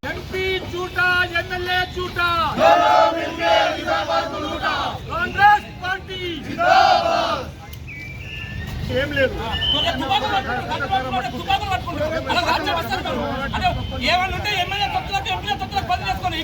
MP झूठा MLA झूठा Congress party जिंदाबाद ఏం లేదు ఏమనుంటే ఎమ్మెల్యే తత్తులకు ఎంపీ తత్తులకు బదిలీ చేసుకొని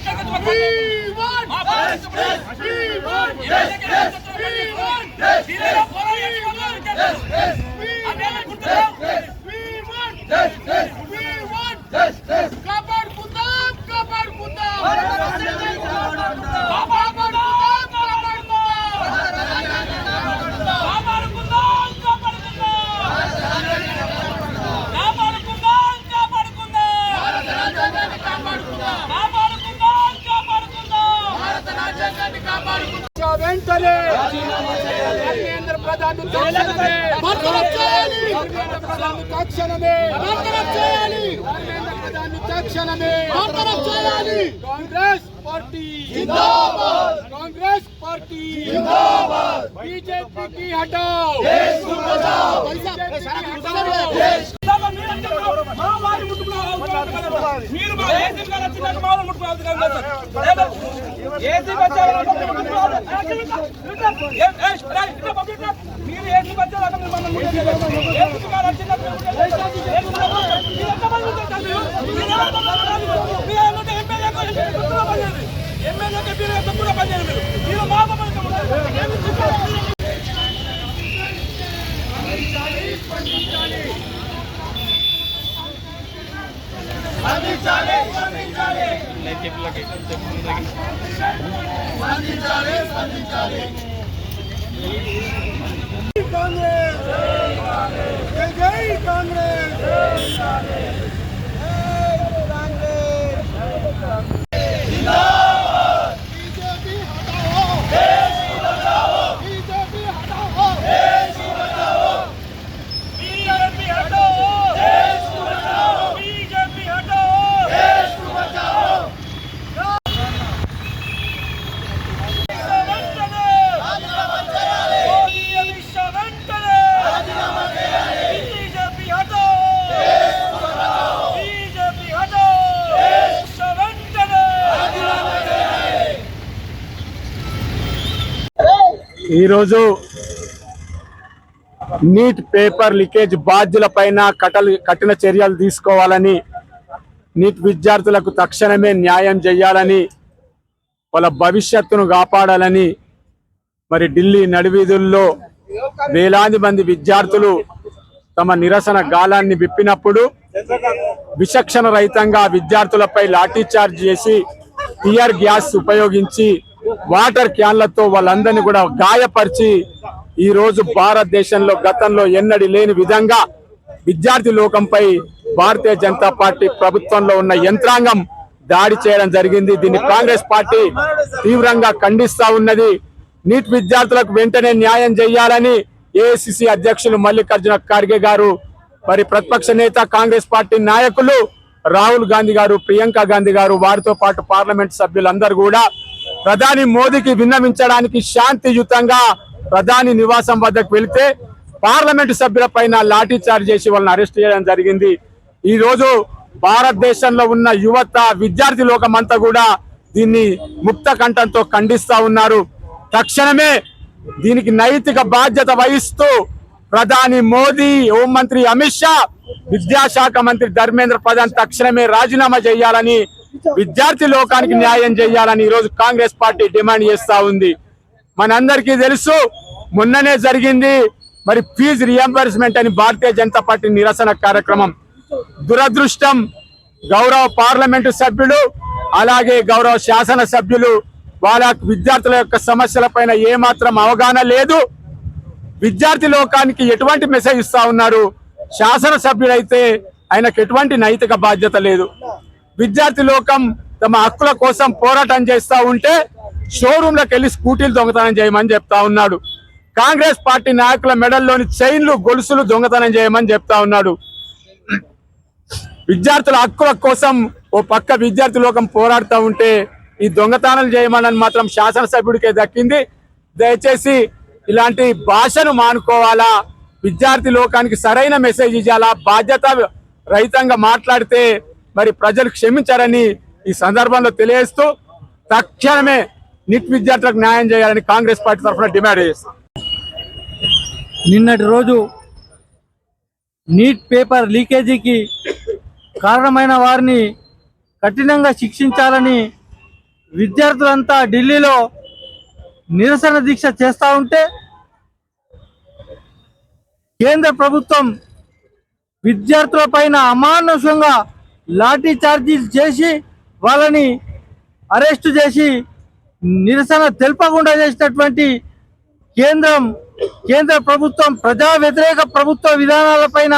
कांग्रेस पार्टी जिंदाबाद कांग्रेस पार्टी जिंदाबाद बीजेपी की हटाओ देश को बचाओ ఈరోజు నీట్ పేపర్ లీకేజ్ బాధ్యులపైన కఠిన చర్యలు తీసుకోవాలని, నీట్ విద్యార్థులకు తక్షణమే న్యాయం చేయాలని, వాళ్ళ భవిష్యత్తును కాపాడాలని మరి ఢిల్లీ నడివీధుల్లో వేలాది మంది విద్యార్థులు తమ నిరసన గాలాన్ని విప్పినప్పుడు విచక్షణ రహితంగా విద్యార్థులపై లాఠీ చార్జ్ చేసి టియర్ గ్యాస్ ఉపయోగించి వాటర్ క్యాన్లతో వాళ్ళందరినీ కూడా గాయపరిచి ఈ రోజు భారతదేశంలో గతంలో ఎన్నడూ లేని విధంగా విద్యార్థి లోకంపై భారతీయ జనతా పార్టీ ప్రభుత్వంలో ఉన్న యంత్రాంగం దాడి చేయడం జరిగింది. దీన్ని కాంగ్రెస్ పార్టీ తీవ్రంగా ఖండిస్తా ఉన్నది. నీట్ విద్యార్థులకు వెంటనే న్యాయం చేయాలని ఏఐసిసి అధ్యక్షులు మల్లికార్జున ఖర్గే గారు, మరి ప్రతిపక్ష నేత కాంగ్రెస్ పార్టీ నాయకులు రాహుల్ గాంధీ గారు, ప్రియాంక గాంధీ గారు, వారితో పాటు పార్లమెంట్ సభ్యులందరూ కూడా ప్రధాని మోదీకి విన్నవించడానికి శాంతియుతంగా ప్రధాని నివాసం వద్దకు వెళితే పార్లమెంటు సభ్యులపైన లాఠీ చార్జ్ చేసి వాళ్ళని అరెస్ట్ చేయడం జరిగింది. ఈ రోజు భారతదేశంలో ఉన్న యువత, విద్యార్థి లోకమంతా కూడా దీన్ని ముక్త కంఠంతో ఖండిస్తా ఉన్నారు. తక్షణమే దీనికి నైతిక బాధ్యత వహిస్తూ ప్రధాని మోదీ, హోంమంత్రి అమిత్ షా, విద్యాశాఖ మంత్రి ధర్మేంద్ర ప్రధాన్ తక్షణమే రాజీనామా చేయాలని, విద్యార్థి లోకానికి న్యాయం చేయాలని ఈరోజు కాంగ్రెస్ పార్టీ డిమాండ్ చేస్తా ఉంది. మనందరికీ తెలుసు, మొన్ననే జరిగింది మరి ఫీజు రియంబర్స్మెంట్ అని భారతీయ జనతా పార్టీ నిరసన కార్యక్రమం. దురదృష్టం, గౌరవ పార్లమెంటు సభ్యులు అలాగే గౌరవ శాసన సభ్యులు వాళ్ళ విద్యార్థుల యొక్క సమస్యలపైన ఏమాత్రం అవగాహన లేదు. విద్యార్థి లోకానికి ఎటువంటి మెసేజ్ ఇస్తా ఉన్నారు? శాసనసభ్యుడైతే ఆయనకు ఎటువంటి నైతిక బాధ్యత లేదు. విద్యార్థి లోకం తమ హక్కుల కోసం పోరాటం చేస్తా ఉంటే షోరూంలకు వెళ్ళి స్కూటీలు దొంగతనం చేయమని చెప్తా ఉన్నాడు. కాంగ్రెస్ పార్టీ నాయకుల మెడల్లోని చైన్లు గొలుసులు దొంగతనం చేయమని చెప్తా ఉన్నాడు. విద్యార్థుల హక్కుల కోసం ఓ పక్క విద్యార్థి లోకం పోరాడుతూ ఉంటే ఈ దొంగతనాలు చేయమని మాత్రం శాసనసభ్యుడికే దక్కింది. దయచేసి ఇలాంటి భాషను మానుకోవాలా, విద్యార్థి లోకానికి సరైన మెసేజ్ ఇవ్వాలా, బాధ్యత రహితంగా మాట్లాడితే మరి ప్రజలు క్షమించారని ఈ సందర్భంలో తెలియజేస్తూ తక్షణమే నీట్ విద్యార్థులకు న్యాయం చేయాలని కాంగ్రెస్ పార్టీ తరఫున డిమాండ్ చేస్తాం. నిన్నటి రోజు నీట్ పేపర్ లీకేజీకి కారణమైన వారిని కఠినంగా శిక్షించాలని విద్యార్థులంతా ఢిల్లీలో నిరసన దీక్ష చేస్తూ ఉంటే కేంద్ర ప్రభుత్వం విద్యార్థులపైన అమానుషంగా లాఠీ చార్జీలు చేసి వాళ్ళని అరెస్టు చేసి నిరసన తెలపకుండా చేసినటువంటి కేంద్ర ప్రభుత్వం ప్రజా వ్యతిరేక ప్రభుత్వ విధానాలపైన,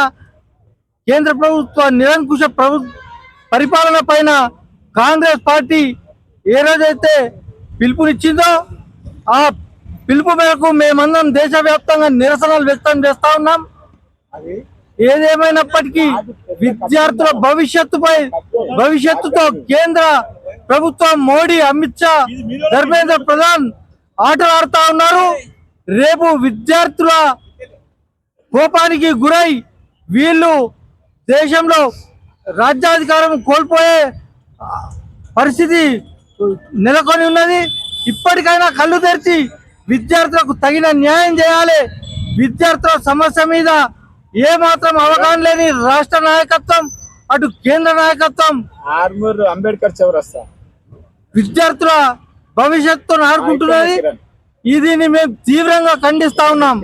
కేంద్ర ప్రభుత్వ నిరంకుశ పరిపాలన పైన కాంగ్రెస్ పార్టీ ఏ రోజైతే పిలుపునిచ్చిందో ఆ పిలుపు మేరకు మేమందరం దేశవ్యాప్తంగా నిరసనలు వ్యక్తం చేస్తా ఉన్నాం. ఏదేమైనప్పటికీ విద్యార్థుల భవిష్యత్తుతో కేంద్ర ప్రభుత్వం మోడీ, అమిత్ షా, ధర్మేంద్ర ప్రధాన్ ఆటలు ఆడుతా ఉన్నారు. రేపు విద్యార్థుల కోపానికి గురై వీళ్ళు దేశంలో రాజ్యాధికారం కోల్పోయే పరిస్థితి నెలకొని ఉన్నది. ఇప్పటికైనా కళ్ళు తెరిచి విద్యార్థులకు తగిన న్యాయం చేయాలి. విద్యార్థుల సమస్య మీద ఏ మాత్రం అవగాహన లేని రాష్ట్ర నాయకత్వం, అటు కేంద్ర నాయకత్వం ఆర్మూర్ అంబేద్కర్ చౌరస్తా విద్యార్థుల భవిష్యత్తును ఆడుకుంటున్నది. దీన్ని మేము తీవ్రంగా ఖండిస్తా ఉన్నాం.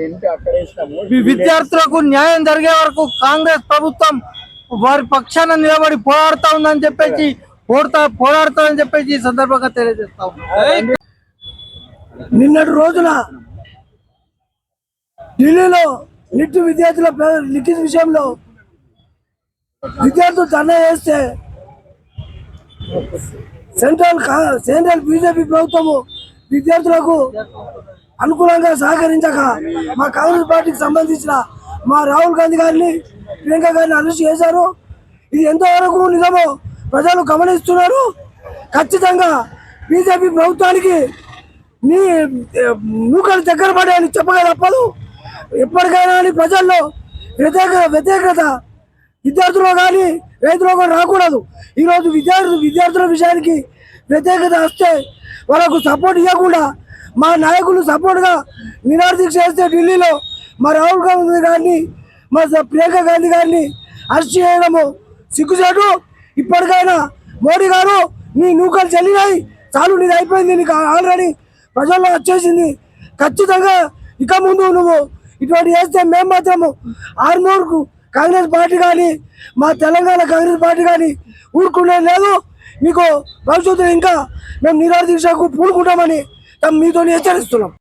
విద్యార్థులకు న్యాయం జరిగే వరకు కాంగ్రెస్ ప్రభుత్వం వారి పక్షాన నిలబడి పోరాడుతుందని చెప్పేసి ఈ సందర్భంగా తెలియజేస్తా ఉన్నాం. నిన్నటి రోజున ఢిల్లీలో నీట్ విద్యార్థుల లిఖిత విషయంలో విద్యార్థులు ధర్నా చేస్తే సెంట్రల్ బీజేపీ ప్రభుత్వము విద్యార్థులకు అనుకూలంగా సహకరించక మా కాంగ్రెస్ పార్టీకి సంబంధించిన మా రాహుల్ గాంధీ గారిని, ప్రియాంక గారిని అరెస్ట్ చేశారు. ఇది ఎంతవరకు నిజమో ప్రజలు గమనిస్తున్నారు. ఖచ్చితంగా బీజేపీ ప్రభుత్వానికి నీ నూకలు దగ్గర పడాయని చెప్పగా తప్పదు. ఎప్పటికైనా ప్రజల్లో వ్యతిరేకత విద్యార్థులు కానీ రైతులు కానీ రాకూడదు. ఈరోజు విద్యార్థుల విషయానికి వ్యతిరేకత వస్తే వాళ్ళకు సపోర్ట్ ఇవ్వకుండా మా నాయకులు సపోర్ట్గా నిరాదీక్ష చేస్తే ఢిల్లీలో మా రాహుల్ గాంధీ గారిని, మా ప్రియాంక గాంధీ గారిని అరెస్ట్ చేయడము సిగ్గుచేటు. ఇప్పటికైనా మోడీ గారు నీ నూకలు చెల్లినాయి, చాలు, నీది అయిపోయింది, నీకు ఆల్రెడీ ప్రజల్లో వచ్చేసింది. ఖచ్చితంగా ఇక ముందు నువ్వు ఇటువంటి చేస్తే మేము మాత్రము ఆర్మూర్కు కాంగ్రెస్ పార్టీ కానీ మా తెలంగాణ కాంగ్రెస్ పార్టీ కానీ ఊరుకునేది లేదు. మీకు భవిష్యత్తులో ఇంకా మేము నిరాదీక్షకు పూనుకుంటామని మీతో హెచ్చరిస్తున్నాం.